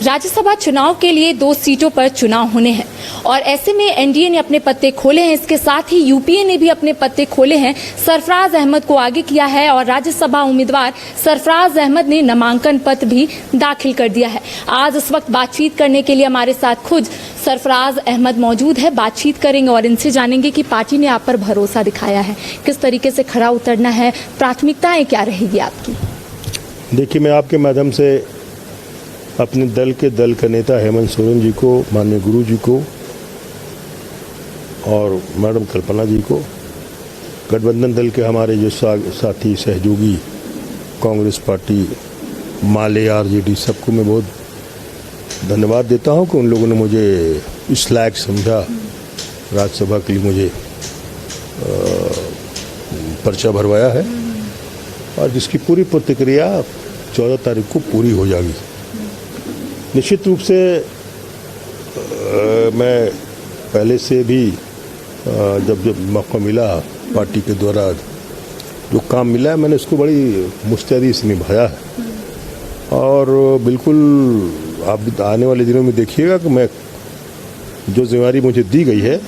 राज्यसभा चुनाव के लिए 2 सीटों पर चुनाव होने हैं और ऐसे में एनडीए ने अपने पत्ते खोले हैं। इसके साथ ही यूपीए ने भी अपने पत्ते खोले हैं। सरफराज अहमद को आगे किया है और राज्यसभा उम्मीदवार सरफराज अहमद ने नामांकन पत्र भी दाखिल कर दिया है। आज इस वक्त बातचीत करने के लिए हमारे साथ खुद सरफराज अहमद मौजूद है। बातचीत करेंगे और इनसे जानेंगे कि पार्टी ने आप पर भरोसा दिखाया है, किस तरीके से खरा उतरना है, प्राथमिकताएं क्या रहेगी आपकी। देखिए, मैं आपके माध्यम से अपने दल का नेता हेमंत सोरेन जी को, माननीय गुरु जी को और मैडम कल्पना जी को, गठबंधन दल के हमारे जो साथी सहयोगी कांग्रेस पार्टी, माले, आरजेडी, सबको मैं बहुत धन्यवाद देता हूं कि उन लोगों ने मुझे इस लायक समझा राज्यसभा के लिए मुझे पर्चा भरवाया है और जिसकी पूरी प्रतिक्रिया 14 तारीख को पूरी हो जाएगी। निश्चित रूप से मैं पहले से भी जब मौका मिला पार्टी के द्वारा जो काम मिला है, मैंने उसको बड़ी मुस्तैदी से निभाया है और बिल्कुल आप आने वाले दिनों में देखिएगा कि मैं जो जिम्मेदारी मुझे दी गई है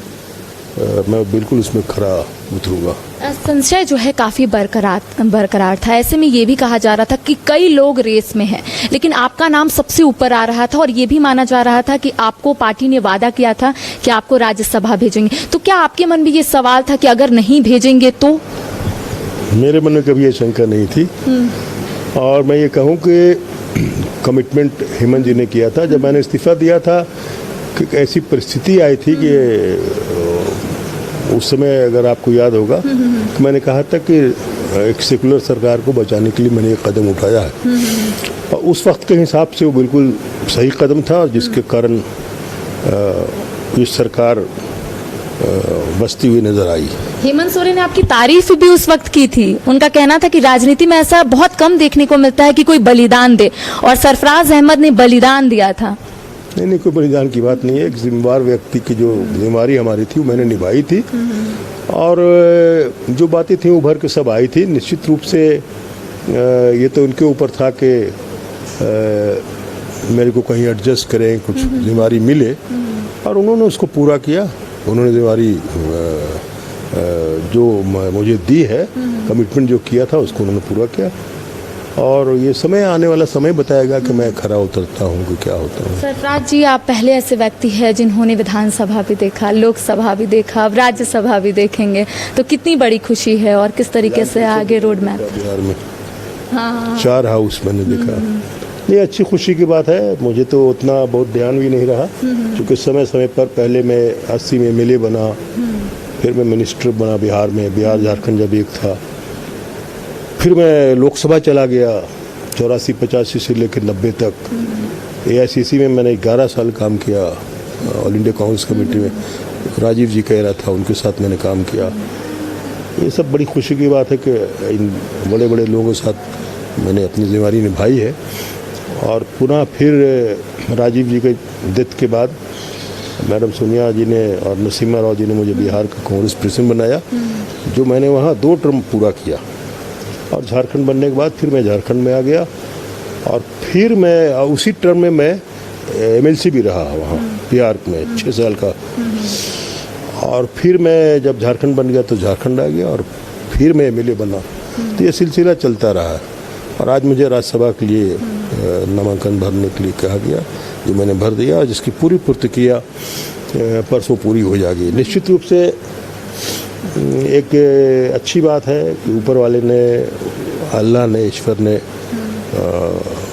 मैं बिल्कुल उसमें खरा उतरूंगा। संशय जो है काफ़ी बरकरार था। ऐसे में ये भी कहा जा रहा था कि कई लोग रेस में हैं, लेकिन आपका नाम सबसे ऊपर आ रहा था और ये भी माना जा रहा था कि आपको पार्टी ने वादा किया था कि आपको राज्यसभा भेजेंगे। तो क्या आपके मन में ये सवाल था कि अगर नहीं भेजेंगे तो? मेरे मन में कभी ये शंका नहीं थी और मैं ये कहूँ कि कमिटमेंट हेमंत जी ने किया था। जब मैंने इस्तीफा दिया था कि ऐसी परिस्थिति आई थी कि उस समय अगर आपको याद होगा तो मैंने कहा था कि एक सेकुलर सरकार को बचाने के लिए मैंने एक कदम उठाया है और उस वक्त के हिसाब से वो बिल्कुल सही कदम था और जिसके कारण ये सरकार बचती हुई नजर आई। हेमंत सोरेन ने आपकी तारीफ भी उस वक्त की थी। उनका कहना था कि राजनीति में ऐसा बहुत कम देखने को मिलता है कि कोई बलिदान दे, और सरफराज अहमद ने बलिदान दिया था। नहीं, कोई बलिदान की बात नहीं है। एक जिम्मेदार व्यक्ति की जो जिम्मेदारी हमारी थी वो मैंने निभाई थी और जो बातें थी उभर के सब आई थी। निश्चित रूप से ये तो उनके ऊपर था कि मेरे को कहीं एडजस्ट करें, कुछ जिम्मेदारी मिले और उन्होंने उसको पूरा किया। उन्होंने जिम्मेदारी जो मुझे दी है, कमिटमेंट जो किया था उसको उन्होंने पूरा किया और ये समय आने वाला समय बताएगा कि मैं खरा उतरता हूँ कि क्या होता है। सरफराज जी, आप पहले ऐसे व्यक्ति हैं जिन्होंने विधानसभा भी देखा, लोकसभा भी देखा, अब राज्यसभा भी देखेंगे, तो कितनी बड़ी खुशी है और किस तरीके से आगे रोड मैप? बिहार में 4 हाउस मैंने देखा। ये अच्छी खुशी की बात है। मुझे तो उतना बहुत ध्यान भी नहीं रहा क्योंकि समय समय पर पहले मैं 80 में MLA बना, फिर मैं मिनिस्टर बना बिहार में, बिहार झारखंड जब एक था, फिर मैं लोकसभा चला गया 84-85 से लेकर 90 तक। AICC में मैंने 11 साल काम किया, ऑल इंडिया कांग्रेस कमेटी में राजीव जी कह रहा था, उनके साथ मैंने काम किया। ये सब बड़ी खुशी की बात है कि इन बड़े बड़े लोगों के साथ मैंने अपनी जिम्मेदारी निभाई है और पुनः फिर राजीव जी के डेथ के बाद मैडम सोनिया जी ने और नरसिम्हा राव जी ने मुझे बिहार का कांग्रेस प्रेसिडेंट बनाया, जो मैंने वहाँ 2 टर्म पूरा किया और झारखंड बनने के बाद फिर मैं झारखंड में आ गया और फिर मैं उसी टर्म में मैं MLC भी रहा वहाँ बिहार में 6 साल का और फिर मैं जब झारखंड बन गया तो झारखंड आ गया और फिर मैं MLA बना। तो ये सिलसिला चलता रहा है और आज मुझे राज्यसभा के लिए नामांकन भरने के लिए कहा गया, जो मैंने भर दिया और जिसकी पूरी प्रतिक्रिया परसों पूरी हो जाएगी। निश्चित रूप से एक अच्छी बात है कि ऊपर वाले ने, अल्लाह ने, ईश्वर ने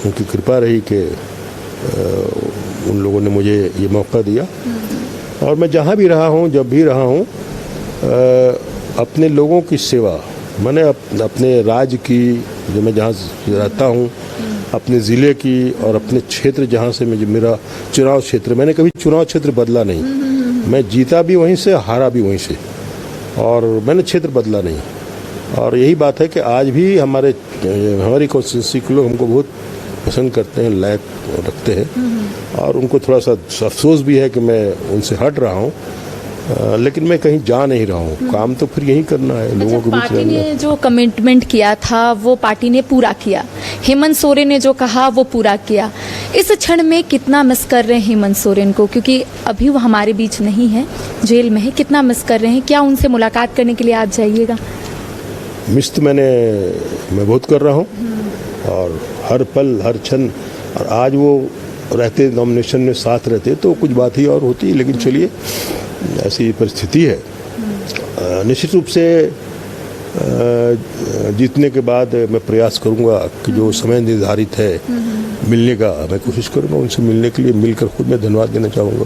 उनकी कृपा रही कि उन लोगों ने मुझे ये मौका दिया और मैं जहाँ भी रहा हूँ, जब भी रहा हूँ, अपने लोगों की सेवा, मैंने अपने राज्य की, जो मैं जहाँ रहता हूँ, अपने ज़िले की और अपने क्षेत्र जहाँ से मेरा चुनाव क्षेत्र, मैंने कभी चुनाव क्षेत्र बदला नहीं। मैं जीता भी वहीं से, हारा भी वहीं से और मैंने क्षेत्र बदला नहीं। और यही बात है कि आज भी हमारी कॉन्स्टिट्यूंसी के लोग हमको बहुत पसंद करते हैं, लायक रखते हैं और उनको थोड़ा सा अफसोस भी है कि मैं उनसे हट रहा हूँ लेकिन मैं कहीं जा नहीं रहा हूँ। काम तो फिर यही करना है, लोगों को भी पार्टी ने जो कमिटमेंट किया था वो पार्टी ने पूरा किया, हेमंत सोरेन ने जो कहा वो पूरा किया। इस क्षण में कितना मिस कर रहे हैं हेमंत सोरेन को, क्योंकि अभी वो हमारे बीच नहीं है, जेल में है, कितना मिस कर रहे हैं? क्या उनसे मुलाकात करने के लिए आज जाइएगा? मिस तो मैं बहुत कर रहा हूँ और हर पल हर क्षण, और आज वो रहते नॉमिनेशन में साथ रहते तो कुछ बात ही और होती, लेकिन चलिए ऐसी परिस्थिति है। निश्चित रूप से जीतने के बाद मैं प्रयास करूंगा कि जो समय निर्धारित है मिलने का, मैं कोशिश करूंगा उनसे मिलने के लिए, मिलकर खुद मैं धन्यवाद देना चाहूँगा।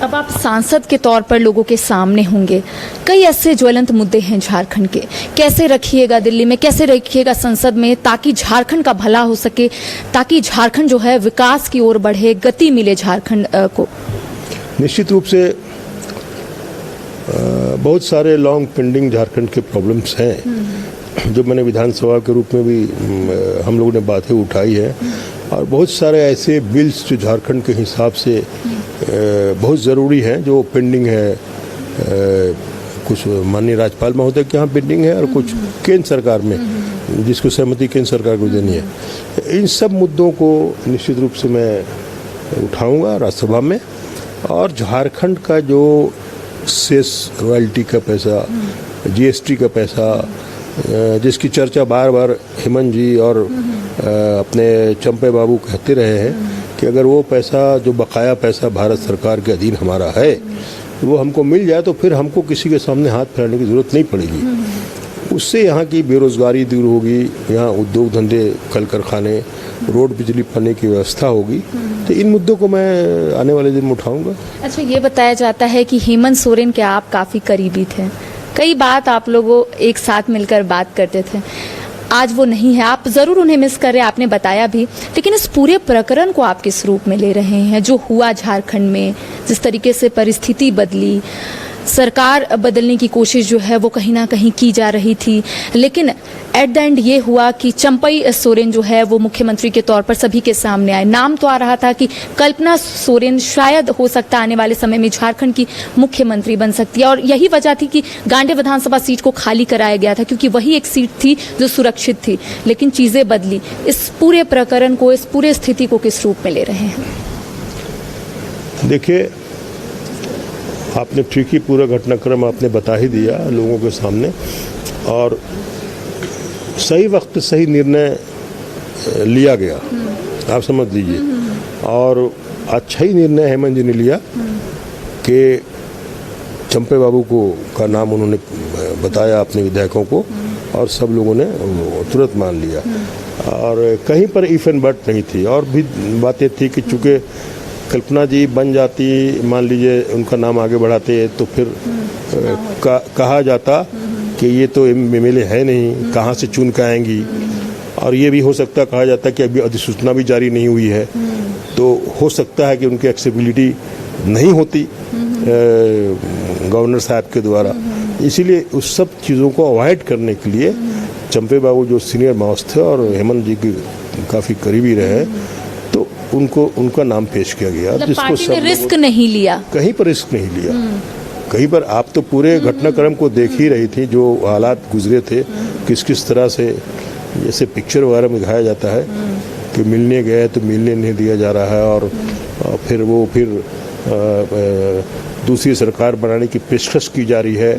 अब आप सांसद के तौर पर लोगों के सामने होंगे, कई ऐसे ज्वलंत मुद्दे हैं झारखंड के, कैसे रखिएगा दिल्ली में, कैसे रखिएगा संसद में, ताकि झारखंड का भला हो सके, ताकि झारखंड जो है विकास की ओर बढ़े, गति मिले झारखंड को? निश्चित रूप से बहुत सारे लॉन्ग पेंडिंग झारखंड के प्रॉब्लम्स हैं जो मैंने विधानसभा के रूप में भी हम लोगों ने बातें उठाई है, और बहुत सारे ऐसे बिल्स जो झारखंड के हिसाब से बहुत ज़रूरी हैं जो पेंडिंग है। कुछ माननीय राज्यपाल महोदय के यहाँ पेंडिंग है और कुछ केंद्र सरकार में जिसको सहमति केंद्र सरकार को देनी है। इन सब मुद्दों को निश्चित रूप से मैं उठाऊंगा राज्यसभा में, और झारखंड का जो सेस रॉयल्टी का पैसा, जीएसटी का पैसा, जिसकी चर्चा बार बार हेमंत जी और अपने चंपे बाबू कहते रहे हैं कि अगर वो पैसा जो बकाया पैसा भारत सरकार के अधीन हमारा है वो हमको मिल जाए तो फिर हमको किसी के सामने हाथ फैलाने की ज़रूरत नहीं पड़ेगी। उससे यहाँ की बेरोज़गारी दूर होगी, यहाँ उद्योग धंधे, कल कारखाने, रोड, बिजली, पानी की व्यवस्था होगी। तो इन मुद्दों को मैं आने वाले दिन में उठाऊंगा। अच्छा, ये बताया जाता है कि हेमंत सोरेन के आप काफ़ी करीबी थे, कई बात आप लोगों एक साथ मिलकर बात करते थे, आज वो नहीं है, आप ज़रूर उन्हें मिस कर रहे हैं, आपने बताया भी, लेकिन इस पूरे प्रकरण को आप किस रूप में ले रहे हैं? जो हुआ झारखंड में, जिस तरीके से परिस्थिति बदली, सरकार बदलने की कोशिश जो है वो कहीं ना कहीं की जा रही थी, लेकिन एट द एंड ये हुआ कि चंपई सोरेन जो है वो मुख्यमंत्री के तौर पर सभी के सामने आए। नाम तो आ रहा था कि कल्पना सोरेन शायद हो सकता आने वाले समय में झारखंड की मुख्यमंत्री बन सकती है, और यही वजह थी कि गांडे विधानसभा सीट को खाली कराया गया था, क्योंकि वही एक सीट थी जो सुरक्षित थी। लेकिन चीज़ें बदली। इस पूरे प्रकरण को, इस पूरे स्थिति को किस रूप में ले रहे हैं? देखिए, आपने ठीक ही पूरा घटनाक्रम आपने बता ही दिया लोगों के सामने, और सही वक्त पे सही निर्णय लिया गया, आप समझ लीजिए। और अच्छा ही निर्णय हेमंत जी ने लिया कि चंपे बाबू को का नाम उन्होंने बताया अपने विधायकों को, और सब लोगों ने तुरंत मान लिया, और कहीं पर इफ एंड बट नहीं थी। और भी बातें थी कि चूँकि कल्पना जी बन जाती, मान लीजिए उनका नाम आगे बढ़ाते, तो फिर कहा जाता कि ये तो एमएलए है नहीं, कहाँ से चुन के आएंगी। और ये भी हो सकता कहा जाता कि अभी अधिसूचना भी जारी नहीं हुई है, तो हो सकता है कि उनकी एक्सेसिबिलिटी नहीं होती गवर्नर साहब के द्वारा। इसीलिए उस सब चीज़ों को अवॉइड करने के लिए चंपे बाबू जो सीनियर माउस थे और हेमंत जी के काफ़ी करीबी रहे, तो उनका नाम पेश किया गया। मतलब पार्टी ने रिस्क नहीं लिया, कहीं पर रिस्क नहीं लिया। कहीं पर आप तो पूरे घटनाक्रम को देख ही रही थी, जो हालात गुजरे थे, किस किस तरह से, जैसे पिक्चर वगैरह में दिखाया जाता है कि मिलने गए तो मिलने नहीं दिया जा रहा है, और फिर वो दूसरी सरकार बनाने की पेशकश की जा रही है,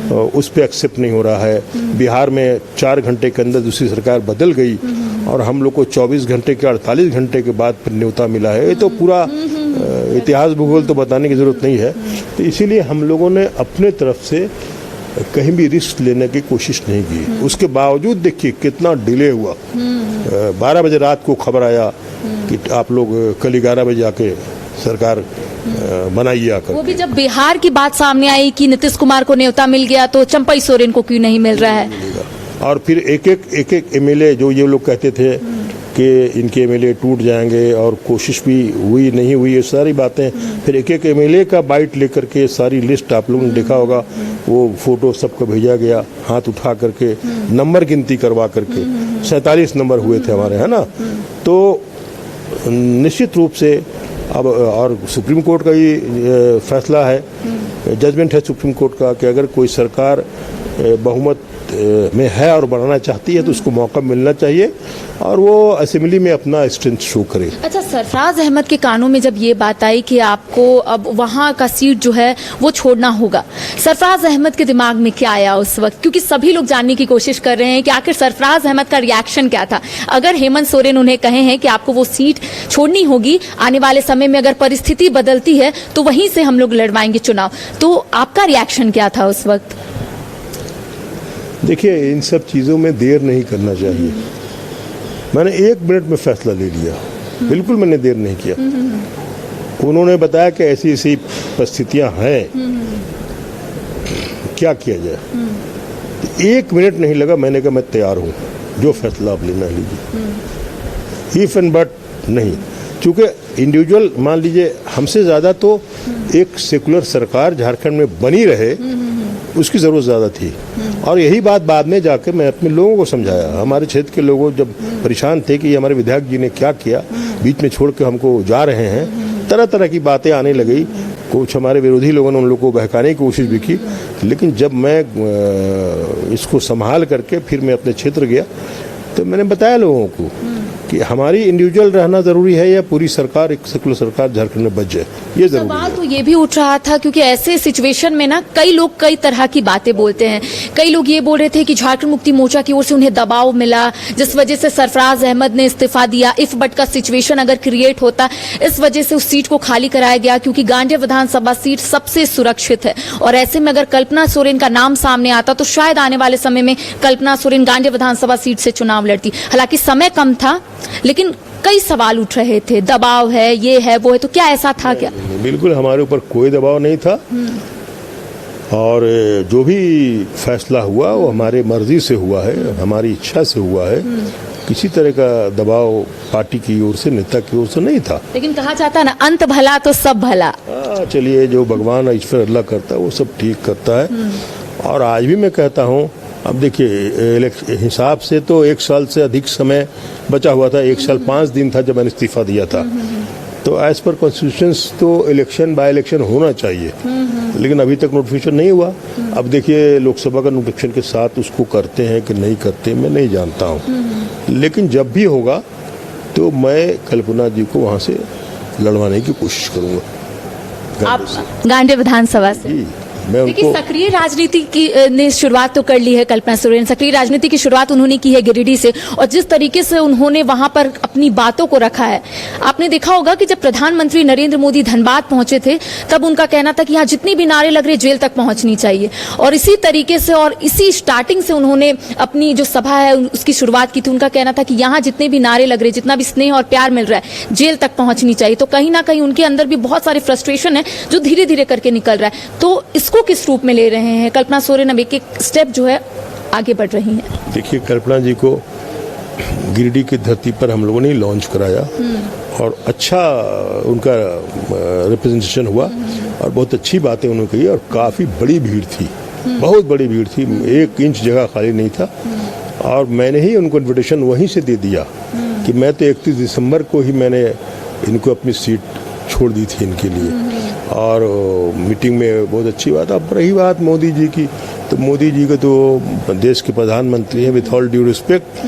उस पर एक्सेप्ट नहीं हो रहा है। बिहार में 4 घंटे के अंदर दूसरी सरकार बदल गई, और हम लोग को 24 घंटे के 48 घंटे के बाद फिर न्योता मिला है। ये तो पूरा इतिहास भूगोल तो बताने की ज़रूरत नहीं है। तो इसीलिए हम लोगों ने अपने तरफ से कहीं भी रिस्क लेने की कोशिश नहीं की। उसके बावजूद देखिए कितना डिले हुआ। 12 बजे रात को खबर आया कि आप लोग कल 11 बजे आके सरकार बनाइए आकर। वो भी जब बिहार की बात सामने आई कि नीतीश कुमार को न्योता मिल गया, तो चंपई सोरेन को क्यों नहीं मिल रहा है? और फिर एक एक एमएलए जो ये लोग कहते थे कि इनके एमएलए टूट जाएंगे, और कोशिश भी हुई नहीं हुई, ये सारी बातें। फिर एक एक एमएलए का बाइट लेकर के सारी लिस्ट आप लोगों ने देखा होगा, वो फोटो सबको भेजा गया, हाथ उठा करके नंबर गिनती करवा करके 47 नंबर हुए थे हमारे, है ना। तो निश्चित रूप से अब, और सुप्रीम कोर्ट का ही फैसला है, जजमेंट है सुप्रीम कोर्ट का, कि अगर कोई सरकार बहुमत में है और बढ़ाना चाहती है तो उसको मौका मिलना चाहिए और वो असेंबली में अपना स्ट्रेंथ शो करे। अच्छा, सरफराज अहमद के कानों में जब ये बात आई कि आपको अब वहाँ का सीट जो है वो छोड़ना होगा, सरफराज अहमद के दिमाग में क्या आया उस वक्त? क्योंकि सभी लोग जानने की कोशिश कर रहे हैं कि आखिर सरफराज अहमद का रिएक्शन क्या था। अगर हेमंत सोरेन उन्हें कहे हैं कि आपको वो सीट छोड़नी होगी, आने वाले समय में अगर परिस्थिति बदलती है तो वहीं से हम लोग लड़वाएंगे चुनाव, तो आपका रिएक्शन क्या था उस वक्त? देखिए, इन सब चीज़ों में देर नहीं करना चाहिए। मैंने 1 मिनट में फैसला ले लिया, बिल्कुल मैंने देर नहीं किया। उन्होंने बताया कि ऐसी ऐसी परिस्थितियां हैं, क्या किया जाए। 1 मिनट नहीं लगा, मैंने कहा मैं तैयार हूँ, जो फैसला आप लेना लीजिए। इफ एंड बट नहीं, क्योंकि इंडिविजुअल मान लीजिए हमसे ज़्यादा तो एक सेकुलर सरकार झारखंड में बनी रहे उसकी ज़रूरत ज़्यादा थी। और यही बात बाद में जाकर मैं अपने लोगों को समझाया। हमारे क्षेत्र के लोगों जब परेशान थे कि हमारे विधायक जी ने क्या किया, बीच में छोड़ के हमको जा रहे हैं, तरह तरह की बातें आने लगी। कुछ हमारे विरोधी लोगों ने उन लोगों को बहकाने की कोशिश भी की, लेकिन जब मैं इसको संभाल करके फिर मैं अपने क्षेत्र गया तो मैंने बताया लोगों को कि हमारी इंडिविजुअल रहना जरूरी है या पूरी सरकार, एक सेकुलर सरकार झारखंड में बच जाए, ये जरूरी है। सवाल तो ये भी उठ रहा था क्योंकि ऐसे सिचुएशन में ना कई लोग कई तरह की बातें बोलते हैं। कई लोग ये बोल रहे थे कि झारखंड मुक्ति मोर्चा की ओर से उन्हें दबाव मिला, जिस वजह से सरफराज अहमद ने इस्तीफा दिया। इफ बट का सिचुएशन अगर क्रिएट होता, इस वजह से उस सीट को खाली कराया गया क्योंकि गांडेय विधानसभा सीट सबसे सुरक्षित है। और ऐसे में अगर कल्पना सोरेन का नाम सामने आता तो शायद आने वाले समय में कल्पना सोरेन गांडेय विधानसभा सीट से चुनाव लड़ती। हालांकि समय कम था, लेकिन कई सवाल उठ रहे थे, दबाव है, ये है, वो है, तो क्या ऐसा था क्या? बिल्कुल हमारे ऊपर कोई दबाव नहीं था और जो भी फैसला हुआ वो हमारे मर्जी से हुआ है, हमारी इच्छा से हुआ है। किसी तरह का दबाव पार्टी की ओर से, नेता की ओर से नहीं था। लेकिन कहा जाता है ना, अंत भला तो सब भला। चलिए, जो भगवान ईश्वर अल्लाह करता है वो सब ठीक करता है। और आज भी मैं कहता हूँ, अब देखिए हिसाब से तो 1 साल से अधिक समय बचा हुआ था। 1 साल 5 दिन था जब मैंने इस्तीफा दिया था। तो एज पर कॉन्स्टिट्यूशन तो इलेक्शन बाय इलेक्शन होना चाहिए, लेकिन अभी तक नोटिफिकेशन नहीं हुआ। अब देखिए लोकसभा का नोटिफिकेशन के साथ उसको करते हैं कि नहीं करते मैं नहीं जानता हूँ, लेकिन जब भी होगा तो मैं कल्पना जी को वहाँ से लड़वाने की कोशिश करूँगा। आप गांडेय विधानसभा से? देखिए, सक्रिय राजनीति की ने शुरुआत तो कर ली है कल्पना सोरेन। सक्रिय राजनीति की शुरुआत उन्होंने की है गिरिडीह से, और जिस तरीके से उन्होंने वहां पर अपनी बातों को रखा है, आपने देखा होगा कि जब प्रधानमंत्री नरेंद्र मोदी धनबाद पहुंचे थे तब उनका कहना था कि यहाँ जितनी भी नारे लग रहे जेल तक पहुंचनी चाहिए। और इसी तरीके से और इसी स्टार्टिंग से उन्होंने अपनी जो सभा है उसकी शुरुआत की थी। उनका कहना था कि यहाँ जितने भी नारे लग रहे, जितना भी स्नेह और प्यार मिल रहा है, जेल तक पहुंचनी चाहिए। तो कहीं ना कहीं उनके अंदर भी बहुत सारे फ्रस्ट्रेशन है जो धीरे धीरे करके निकल रहा है। तो इसको किस रूप में ले रहे हैं कल्पना सोरेन? अब एक एक स्टेप जो है आगे बढ़ रही हैं। देखिए, कल्पना जी को गिरिडीह की धरती पर हम लोगों ने लॉन्च कराया और अच्छा उनका रिप्रेजेंटेशन हुआ और बहुत अच्छी बातें उन्होंने कही और काफ़ी बड़ी भीड़ थी, बहुत बड़ी भीड़ थी। 1 इंच जगह खाली नहीं था और मैंने ही उनको इन्विटेशन वहीं से दे दिया कि मैं तो 31 दिसंबर को ही मैंने इनको अपनी सीट छोड़ दी थी इनके लिए। और मीटिंग में बहुत अच्छी बात। अब रही बात मोदी जी की, तो मोदी जी को तो देश के प्रधानमंत्री हैं विथ ऑल ड्यू रिस्पेक्ट,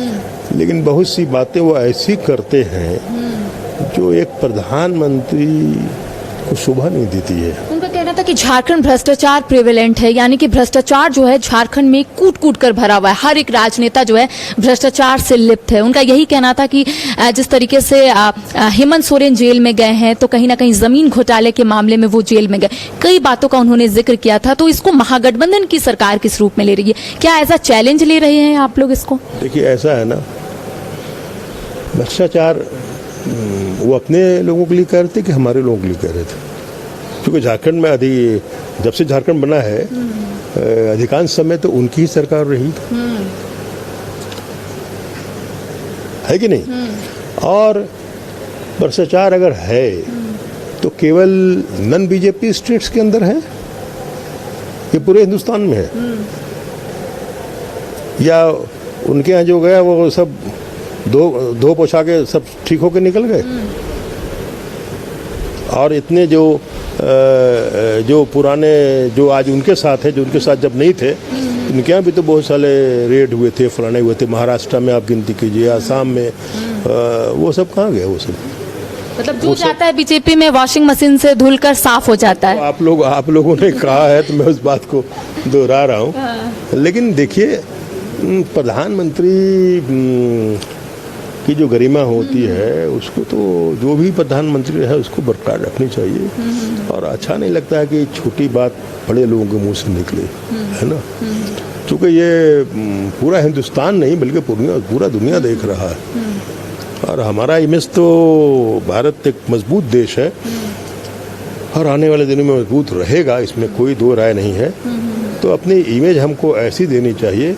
लेकिन बहुत सी बातें वो ऐसी करते हैं जो एक प्रधानमंत्री को शोभा नहीं देती है। उनका कहना था कि झारखंड भ्रष्टाचार प्रिवेलेंट है, यानी कि भ्रष्टाचार जो है झारखंड में कूट कूट कर भरा हुआ है। हर एक राजनेता जो है भ्रष्टाचार से लिप्त है। उनका यही कहना था कि जिस तरीके से हेमंत सोरेन जेल में गए हैं तो कहीं ना कहीं जमीन घोटाले के मामले में वो जेल में गए। कई बातों का उन्होंने जिक्र किया था। तो इसको महागठबंधन की सरकार किस रूप में ले रही है? क्या ऐसा चैलेंज ले रहे हैं आप लोग इसको? देखिए, ऐसा है ना, भ्रष्टाचार वो अपने लोगों के लिए कह रहे थे कि हमारे लोगों के लिए कह रहे थे, क्योंकि झारखंड में जब से झारखंड बना है अधिकांश समय तो उनकी ही सरकार रही है कि नहीं। और भ्रष्टाचार अगर है तो केवल नन बीजेपी स्टेट्स के अंदर है, ये पूरे हिंदुस्तान में है, या उनके यहाँ जो गया वो सब दो पोछा के सब ठीक होके निकल गए? और इतने जो पुराने जो आज उनके साथ है, जो उनके साथ जब नहीं थे, इनके यहाँ भी तो बहुत सारे रेड हुए थे, फलाने हुए थे। महाराष्ट्र में आप गिनती कीजिए, आसाम में, वो सब कहाँ गए वो सब? मतलब जो जाता है बीजेपी में वॉशिंग मशीन से धुलकर साफ हो जाता है। तो आप लोगों ने कहा है तो मैं उस बात को दोहरा रहा हूँ। लेकिन देखिए, प्रधानमंत्री की जो गरिमा होती है उसको तो जो भी प्रधानमंत्री है उसको बरकरार रखनी चाहिए। और अच्छा नहीं लगता है कि छोटी बात बड़े लोगों के मुंह से निकले, है ना। क्योंकि ये पूरा हिंदुस्तान नहीं बल्कि पूरा दुनिया देख रहा है। और हमारा इमेज तो भारत एक मजबूत देश है और आने वाले दिनों में मजबूत रहेगा, इसमें कोई दो राय नहीं है। तो अपनी इमेज हमको ऐसी देनी चाहिए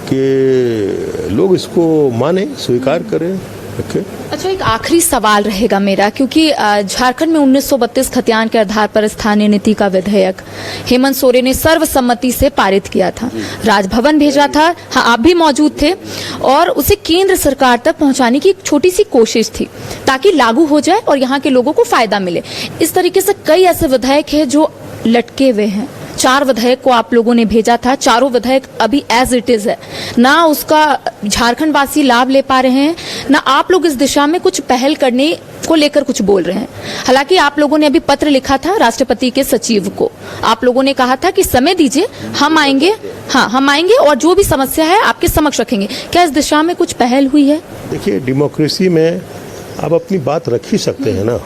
कि लोग इसको माने, स्वीकार करें, रखें। अच्छा, एक आखिरी सवाल रहेगा मेरा, क्योंकि झारखंड में 1932 खतियान के आधार पर स्थानीय नीति का विधेयक हेमंत सोरेन ने सर्वसम्मति से पारित किया था, राजभवन भेजा था। हाँ, आप भी मौजूद थे। और उसे केंद्र सरकार तक पहुंचाने की एक छोटी सी कोशिश थी ताकि लागू हो जाए और यहाँ के लोगों को फायदा मिले। इस तरीके से कई ऐसे विधेयक हैं जो लटके हुए हैं। 4 विधेयक को आप लोगों ने भेजा था, चारों विधेयक अभी एज इट इज है, ना उसका झारखंड वासी लाभ ले पा रहे हैं, ना आप लोग इस दिशा में कुछ पहल करने को लेकर कुछ बोल रहे हैं। हालांकि आप लोगों ने अभी पत्र लिखा था राष्ट्रपति के सचिव को, आप लोगों ने कहा था कि समय दीजिए, हम आएंगे। हाँ, हम आएंगे और जो भी समस्या है आपके समक्ष रखेंगे। क्या इस दिशा में कुछ पहल हुई है? देखिए, डेमोक्रेसी में आप अपनी बात रख ही सकते हैं ना।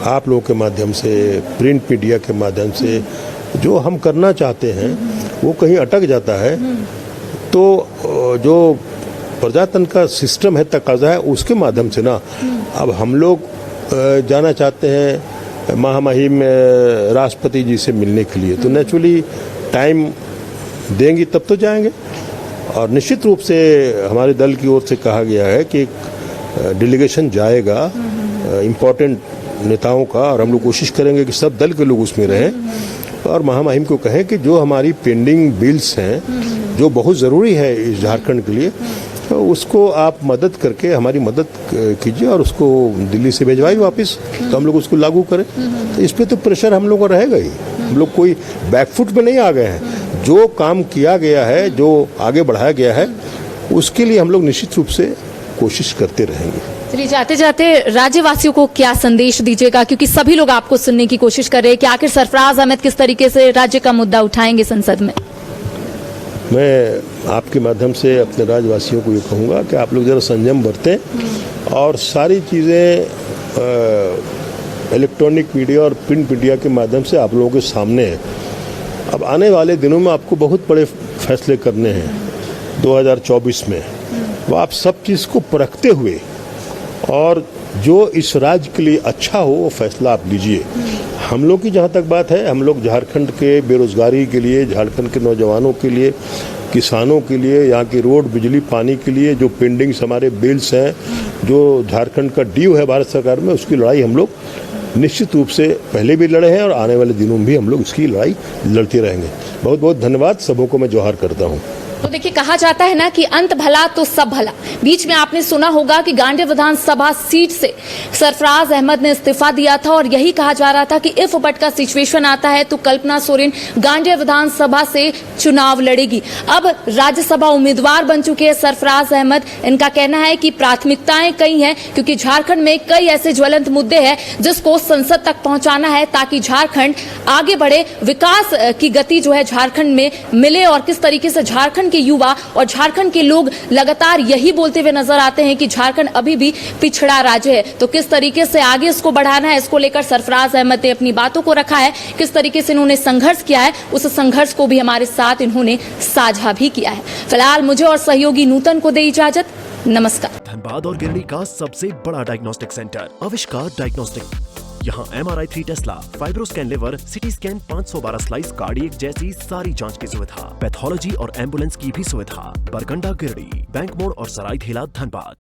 आप लोगों के माध्यम से, प्रिंट मीडिया के माध्यम से जो हम करना चाहते हैं वो कहीं अटक जाता है तो जो प्रजातंत्र का सिस्टम है, तकाजा है, उसके माध्यम से ना अब हम लोग जाना चाहते हैं महामहिम राष्ट्रपति जी से मिलने के लिए, तो नेचुरली टाइम देंगी तब तो जाएंगे। और निश्चित रूप से हमारे दल की ओर से कहा गया है कि एक डेलीगेशन जाएगा इम्पोर्टेंट नेताओं का, और हम लोग कोशिश करेंगे कि सब दल के लोग उसमें रहें और महामहिम को कहें कि जो हमारी पेंडिंग बिल्स हैं जो बहुत ज़रूरी है इस झारखंड के लिए, तो उसको आप मदद करके हमारी मदद कीजिए और उसको दिल्ली से भिजवाइए वापस, तो हम लोग उसको लागू करें। तो इस पर तो प्रेशर हम लोग का रहेगा ही। हम लोग कोई बैकफुट में नहीं आ गए हैं। जो काम किया गया है, जो आगे बढ़ाया गया है, उसके लिए हम लोग निश्चित रूप से कोशिश करते रहेंगे। चलिए, जाते जाते राज्यवासियों को क्या संदेश दीजिएगा, क्योंकि सभी लोग आपको सुनने की कोशिश कर रहे हैं कि आखिर सरफराज अहमद किस तरीके से राज्य का मुद्दा उठाएंगे संसद में? मैं आपके माध्यम से अपने राज्यवासियों को ये कहूँगा कि आप लोग ज़रा संयम बरतें और सारी चीज़ें इलेक्ट्रॉनिक मीडिया और प्रिंट मीडिया के माध्यम से आप लोगों के सामने है। अब आने वाले दिनों में आपको बहुत बड़े फैसले करने हैं 2024 में, वो आप सब चीज़ को परखते हुए और जो इस राज्य के लिए अच्छा हो वो फैसला आप लीजिए। हम लोग की जहाँ तक बात है, हम लोग झारखंड के बेरोजगारी के लिए, झारखंड के नौजवानों के लिए, किसानों के लिए, यहाँ की रोड, बिजली, पानी के लिए जो पेंडिंग्स हमारे बिल्स हैं, जो झारखंड का ड्यू है भारत सरकार में, उसकी लड़ाई हम लोग निश्चित रूप से पहले भी लड़े हैं और आने वाले दिनों में भी हम लोग इसकी लड़ाई लड़ते रहेंगे। बहुत बहुत धन्यवाद, सबों को मैं जोहार करता हूँ। तो देखिए, कहा जाता है ना कि अंत भला तो सब भला। बीच में आपने सुना होगा कि गांडेय विधानसभा सीट से सरफराज अहमद ने इस्तीफा दिया था और यही कहा जा रहा था कि इफ बट का सिचुएशन आता है तो कल्पना सोरेन गांडेय विधानसभा से चुनाव लड़ेगी। अब राज्यसभा उम्मीदवार बन चुके हैं सरफराज अहमद। इनका कहना है कि प्राथमिकताएं कई हैं, क्योंकि झारखंड में कई ऐसे ज्वलंत मुद्दे हैं जिसको संसद तक पहुंचाना है ताकि झारखंड आगे बढ़े, विकास की गति जो है झारखंड में मिले। और किस तरीके से झारखंड के युवा और झारखंड के लोग लगातार यही बोलते हुए नजर आते हैं कि झारखंड अभी भी पिछड़ा राज्य है, तो किस तरीके से आगे इसको बढ़ाना है, इसको लेकर सरफराज अहमद ने अपनी बातों को रखा है। किस तरीके से इन्होंने संघर्ष किया है, उस संघर्ष को भी हमारे साथ इन्होंने साझा भी किया है। फिलहाल मुझे और सहयोगी नूतन को दे इजाजत। नमस्कार। धनबाद और गिरडी का सबसे बड़ा डायग्नोस्टिक सेंटर आविष्कार डायग्नोस्टिक। यहाँ MRI 3 Tesla, fibroscan liver, CT scan 512 slice cardiac जैसी सारी जांच की सुविधा, पैथोलॉजी और एम्बुलेंस की भी सुविधा। बरगंडा गिरडी, बैंक मोड़ और सराय ठेला धनबाद।